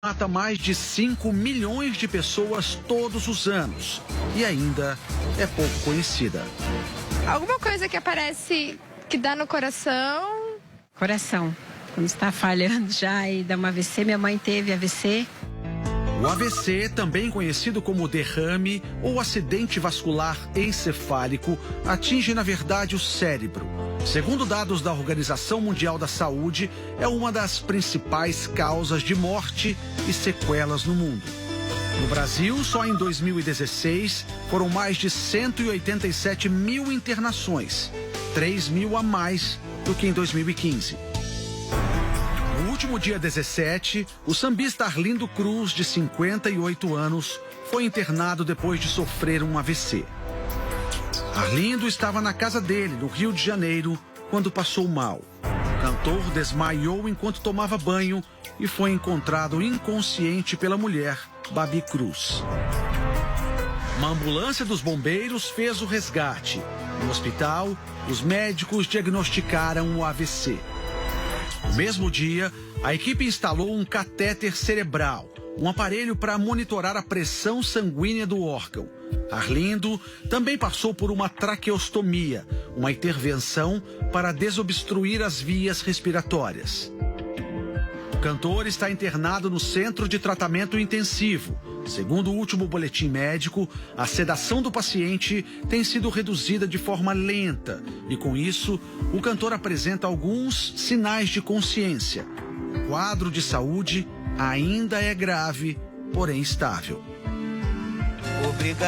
Mata mais de 5 milhões de pessoas todos os anos e ainda é pouco conhecida. Alguma coisa que aparece que dá no coração? Coração. Quando está falhando já e dá um AVC, minha mãe teve AVC. O AVC, também conhecido como derrame ou acidente vascular encefálico, atinge na verdade o cérebro. Segundo dados da Organização Mundial da Saúde, é uma das principais causas de morte e sequelas no mundo. No Brasil, só em 2016, foram mais de 187 mil internações, 3 mil a mais do que em 2015. No último dia 17, o sambista Arlindo Cruz, de 58 anos, foi internado depois de sofrer um AVC. Arlindo estava na casa dele, no Rio de Janeiro, quando passou mal. O cantor desmaiou enquanto tomava banho e foi encontrado inconsciente pela mulher, Babi Cruz. Uma ambulância dos bombeiros fez o resgate. No hospital, os médicos diagnosticaram o AVC. No mesmo dia, a equipe instalou um catéter cerebral, um aparelho para monitorar a pressão sanguínea do órgão. Arlindo também passou por uma traqueostomia, uma intervenção para desobstruir as vias respiratórias. O cantor está internado no Centro de Tratamento Intensivo. Segundo o último boletim médico, a sedação do paciente tem sido reduzida de forma lenta e, com isso, o cantor apresenta alguns sinais de consciência. O quadro de saúde ainda é grave, porém estável.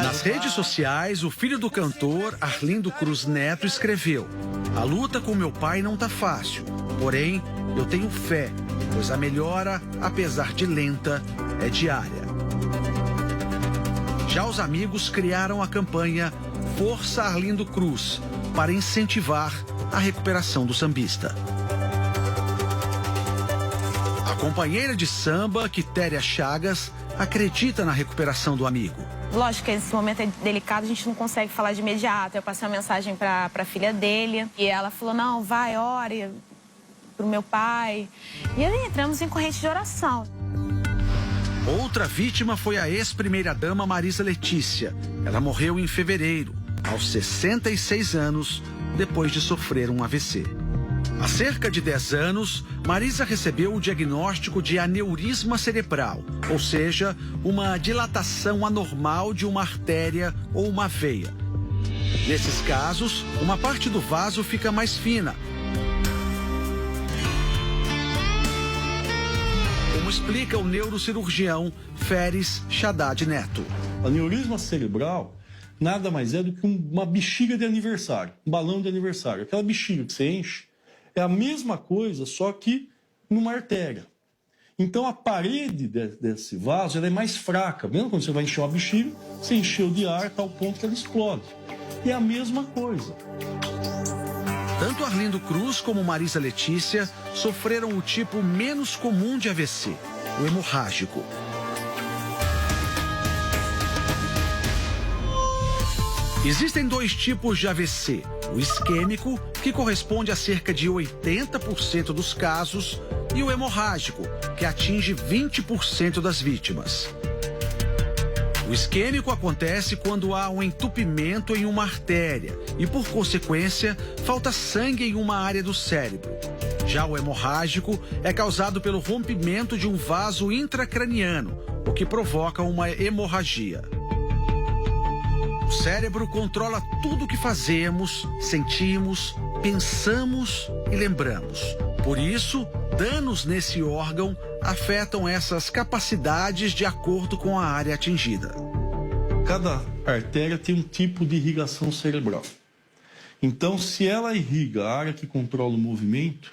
Nas redes sociais, o filho do cantor, Arlindo Cruz Neto, escreveu: "A luta com meu pai não tá fácil, porém eu tenho fé, pois a melhora, apesar de lenta, é diária." Já os amigos criaram a campanha Força Arlindo Cruz para incentivar a recuperação do sambista. A companheira de samba, Quitéria Chagas, acredita na recuperação do amigo. Lógico que esse momento é delicado, a gente não consegue falar de imediato. Eu passei uma mensagem para a filha dele e ela falou: "Não, vai, ore pro meu pai." E aí entramos em corrente de oração. Outra vítima foi a ex-primeira-dama Marisa Letícia. Ela morreu em fevereiro, aos 66 anos, depois de sofrer um AVC. Há cerca de 10 anos, Marisa recebeu o diagnóstico de aneurisma cerebral, ou seja, uma dilatação anormal de uma artéria ou uma veia. Nesses casos, uma parte do vaso fica mais fina. Como explica o neurocirurgião Feres Haddad Neto. Aneurisma cerebral nada mais é do que uma bexiga de aniversário, um balão de aniversário. Aquela bexiga que você enche é a mesma coisa, só que numa artéria. Então a parede desse vaso ela é mais fraca. Mesmo quando você vai encher uma bexiga, você encheu de ar a tal ponto que ela explode. E é a mesma coisa. Tanto Arlindo Cruz como Marisa Letícia sofreram o tipo menos comum de AVC, o hemorrágico. Existem dois tipos de AVC: o isquêmico, que corresponde a cerca de 80% dos casos, e o hemorrágico, que atinge 20% das vítimas. O isquêmico acontece quando há um entupimento em uma artéria e, por consequência, falta sangue em uma área do cérebro. Já o hemorrágico é causado pelo rompimento de um vaso intracraniano, o que provoca uma hemorragia. O cérebro controla tudo o que fazemos, sentimos, pensamos e lembramos. Por isso, danos nesse órgão afetam essas capacidades de acordo com a área atingida. Cada artéria tem um tipo de irrigação cerebral. Então, se ela irriga a área que controla o movimento,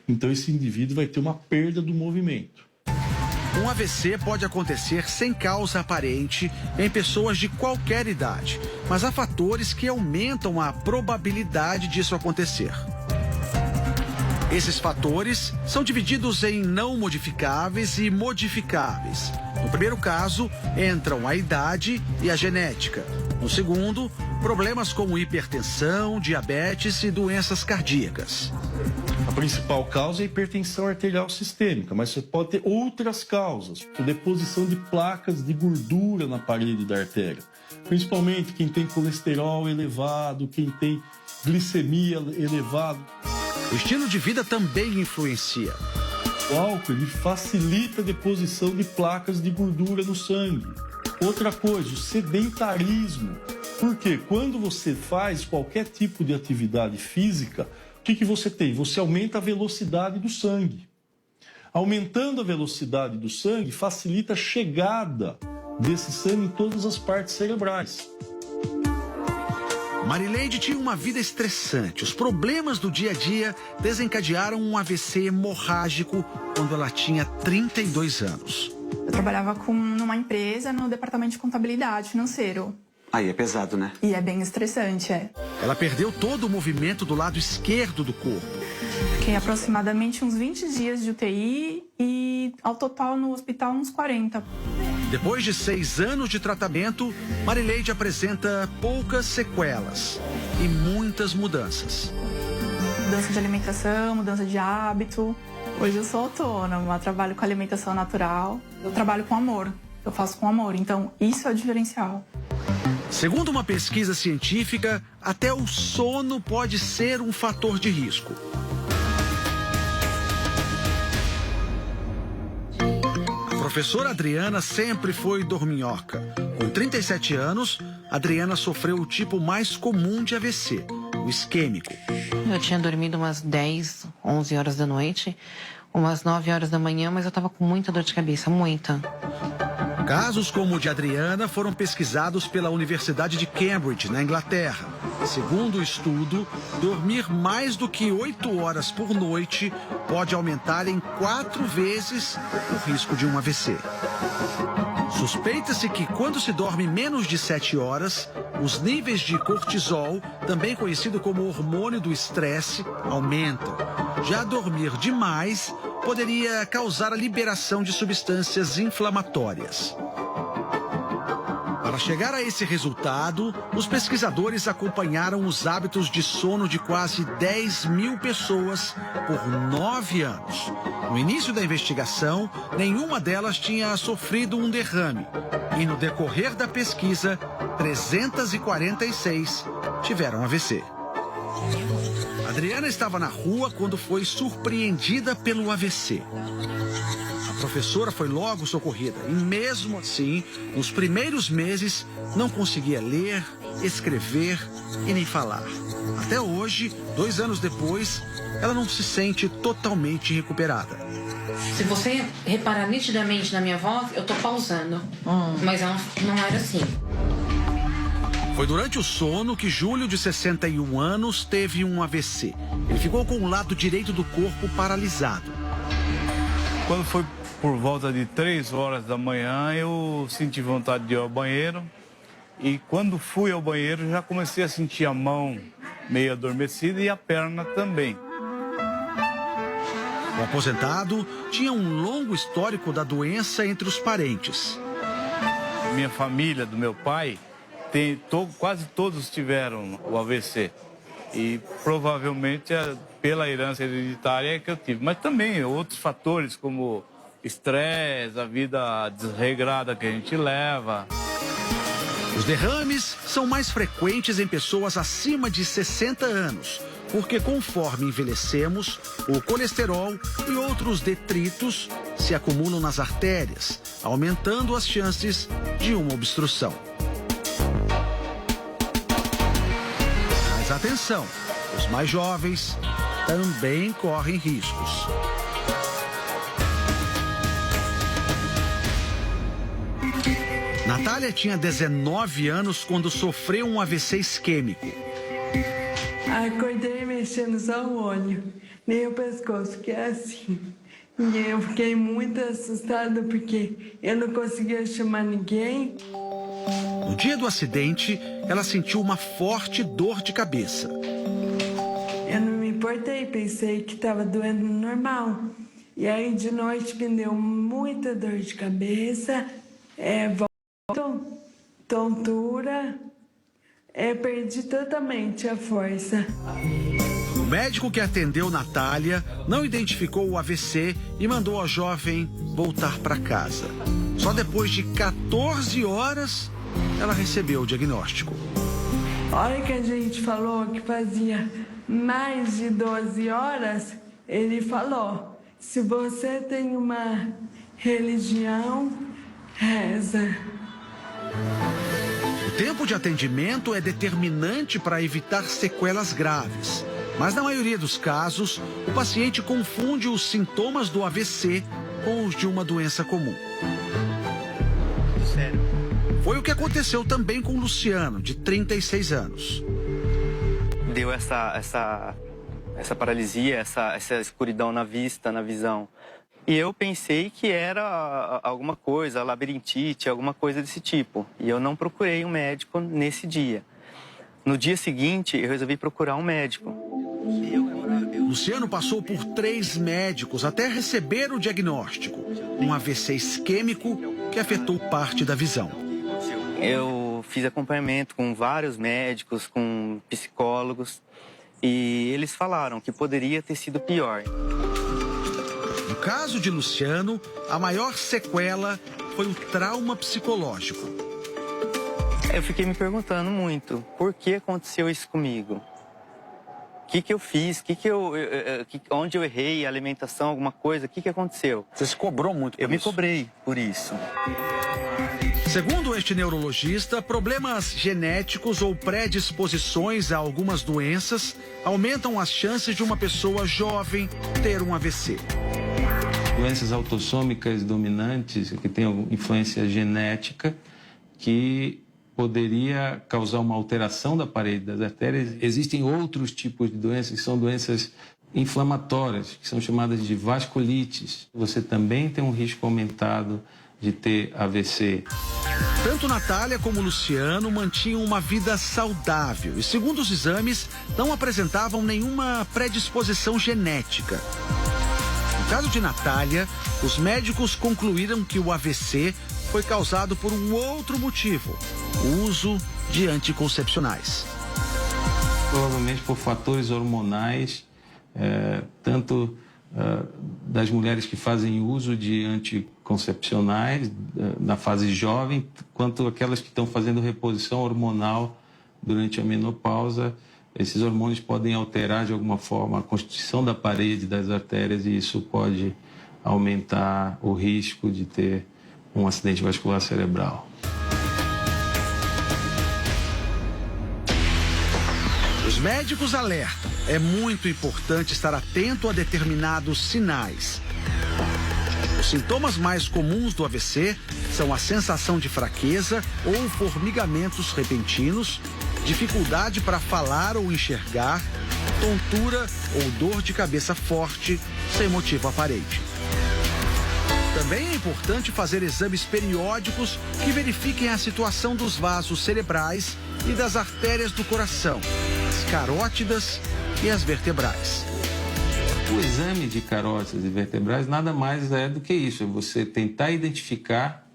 então esse indivíduo vai ter uma perda do movimento. Um AVC pode acontecer sem causa aparente em pessoas de qualquer idade, mas há fatores que aumentam a probabilidade disso acontecer. Esses fatores são divididos em não modificáveis e modificáveis. No primeiro caso, entram a idade e a genética. No segundo, problemas como hipertensão, diabetes e doenças cardíacas. A principal causa é a hipertensão arterial sistêmica, mas você pode ter outras causas, por deposição de placas de gordura na parede da artéria. Principalmente quem tem colesterol elevado, quem tem glicemia elevada. O estilo de vida também influencia. O álcool ele facilita a deposição de placas de gordura no sangue. Outra coisa, o sedentarismo. Porque quando você faz qualquer tipo de atividade física, o que você tem? Você aumenta a velocidade do sangue. Aumentando a velocidade do sangue, facilita a chegada desse sangue em todas as partes cerebrais. Marileide tinha uma vida estressante. Os problemas do dia a dia desencadearam um AVC hemorrágico quando ela tinha 32 anos. Eu trabalhava numa empresa no departamento de contabilidade financeiro. Aí é pesado, né? E é bem estressante, é. Ela perdeu todo o movimento do lado esquerdo do corpo. Fiquei aproximadamente uns 20 dias de UTI e, ao total, no hospital, uns 40. Depois de 6 anos de tratamento, Marileide apresenta poucas sequelas e muitas mudanças. Mudança de alimentação, mudança de hábito. Hoje eu sou autônoma, eu trabalho com alimentação natural. Eu trabalho com amor, eu faço com amor, então isso é o diferencial. Segundo uma pesquisa científica, até o sono pode ser um fator de risco. A professora Adriana sempre foi dorminhoca. Com 37 anos, Adriana sofreu o tipo mais comum de AVC, o isquêmico. Eu tinha dormido umas 10, 11 horas da noite, umas 9 horas da manhã, mas eu tava com muita dor de cabeça, muita. Casos como o de Adriana foram pesquisados pela Universidade de Cambridge, na Inglaterra. Segundo o estudo, dormir mais do que 8 horas por noite pode aumentar em 4 vezes o risco de um AVC. Suspeita-se que quando se dorme menos de 7 horas, os níveis de cortisol, também conhecido como hormônio do estresse, aumentam. Já dormir demais poderia causar a liberação de substâncias inflamatórias. Para chegar a esse resultado, os pesquisadores acompanharam os hábitos de sono de quase 10 mil pessoas por 9 anos. No início da investigação, nenhuma delas tinha sofrido um derrame. E no decorrer da pesquisa, 346 tiveram AVC. Adriana estava na rua quando foi surpreendida pelo AVC. A professora foi logo socorrida e, mesmo assim, nos primeiros meses, não conseguia ler, escrever e nem falar. Até hoje, 2 anos depois, ela não se sente totalmente recuperada. Se você reparar nitidamente na minha voz, eu tô pausando. Mas ela não era assim. Foi durante o sono que Júlio, de 61 anos, teve um AVC. Ele ficou com o lado direito do corpo paralisado. Quando foi por volta de 3 horas da manhã, eu senti vontade de ir ao banheiro. E quando fui ao banheiro, já comecei a sentir a mão meio adormecida e a perna também. O aposentado tinha um longo histórico da doença entre os parentes. Minha família, do meu pai, quase todos tiveram o AVC. E provavelmente pela herança hereditária é que eu tive. Mas também outros fatores como estresse, a vida desregrada que a gente leva. Os derrames são mais frequentes em pessoas acima de 60 anos, porque conforme envelhecemos, o colesterol e outros detritos se acumulam nas artérias, aumentando as chances de uma obstrução. Mas atenção, os mais jovens também correm riscos. Natália tinha 19 anos quando sofreu um AVC isquêmico. Acordei mexendo só o olho, nem o pescoço, que é assim. E eu fiquei muito assustada porque eu não conseguia chamar ninguém. No dia do acidente, ela sentiu uma forte dor de cabeça. Eu não me importei, pensei que estava doendo normal. E aí de noite me deu muita dor de cabeça, tontura perdi totalmente a força. O médico que atendeu Natália não identificou o AVC e mandou a jovem voltar para casa. Só depois de 14 horas, ela recebeu o diagnóstico. A hora que a gente falou que fazia mais de 12 horas, ele falou: se você tem uma religião, reza. O tempo de atendimento é determinante para evitar sequelas graves. Mas na maioria dos casos, o paciente confunde os sintomas do AVC com os de uma doença comum. Sério? Foi o que aconteceu também com o Luciano, de 36 anos. Deu essa paralisia, essa escuridão na vista, na visão. E eu pensei que era alguma coisa, labirintite, alguma coisa desse tipo. E eu não procurei um médico nesse dia. No dia seguinte, eu resolvi procurar um médico. Luciano passou por 3 médicos até receber o diagnóstico. Um AVC isquêmico que afetou parte da visão. Eu fiz acompanhamento com vários médicos, com psicólogos. E eles falaram que poderia ter sido pior. No caso de Luciano, a maior sequela foi o trauma psicológico. Eu fiquei me perguntando muito, por que aconteceu isso comigo? O que eu fiz? Onde eu errei? Alimentação, alguma coisa? O que aconteceu? Você se cobrou muito por isso? Eu me cobrei por isso. Segundo este neurologista, problemas genéticos ou predisposições a algumas doenças aumentam as chances de uma pessoa jovem ter um AVC. Doenças autossômicas dominantes, que têm influência genética, que poderia causar uma alteração da parede das artérias. Existem outros tipos de doenças, que são doenças inflamatórias, que são chamadas de vasculites. Você também tem um risco aumentado de ter AVC. Tanto Natália como Luciano mantinham uma vida saudável e, segundo os exames, não apresentavam nenhuma predisposição genética. No caso de Natália, os médicos concluíram que o AVC foi causado por um outro motivo: o uso de anticoncepcionais. Provavelmente por fatores hormonais, tanto das mulheres que fazem uso de anticoncepcionais na fase jovem, quanto aquelas que estão fazendo reposição hormonal durante a menopausa. Esses hormônios podem alterar de alguma forma a constituição da parede das artérias e isso pode aumentar o risco de ter um acidente vascular cerebral. Os médicos alertam: é muito importante estar atento a determinados sinais. Os sintomas mais comuns do AVC são a sensação de fraqueza ou formigamentos repentinos, dificuldade para falar ou enxergar, tontura ou dor de cabeça forte sem motivo aparente. Também é importante fazer exames periódicos que verifiquem a situação dos vasos cerebrais e das artérias do coração, as carótidas e as vertebrais. O exame de carótidas e vertebrais nada mais é do que isso, é você tentar identificar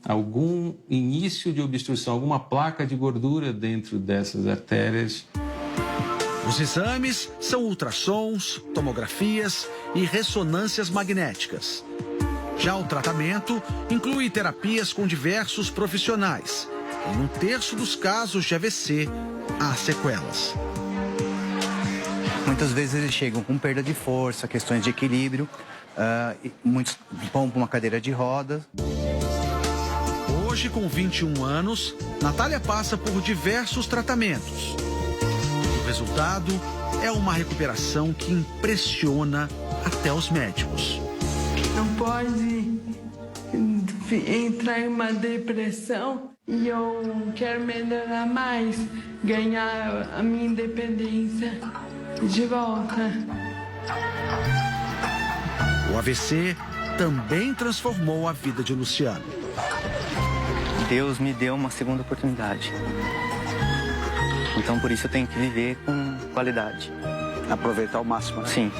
algum início de obstrução, alguma placa de gordura dentro dessas artérias. Os exames são ultrassons, tomografias e ressonâncias magnéticas. Já o tratamento inclui terapias com diversos profissionais. Em 1/3 dos casos de AVC, há sequelas. Muitas vezes eles chegam com perda de força, questões de equilíbrio, muitos vão para uma cadeira de rodas. Hoje, com 21 anos, Natália passa por diversos tratamentos. O resultado é uma recuperação que impressiona até os médicos. Não pode entrar em uma depressão e eu quero melhorar mais, ganhar a minha independência de volta. O AVC também transformou a vida de Luciano. Deus me deu uma segunda oportunidade. Então, por isso, eu tenho que viver com qualidade. Aproveitar ao máximo, né? Sim.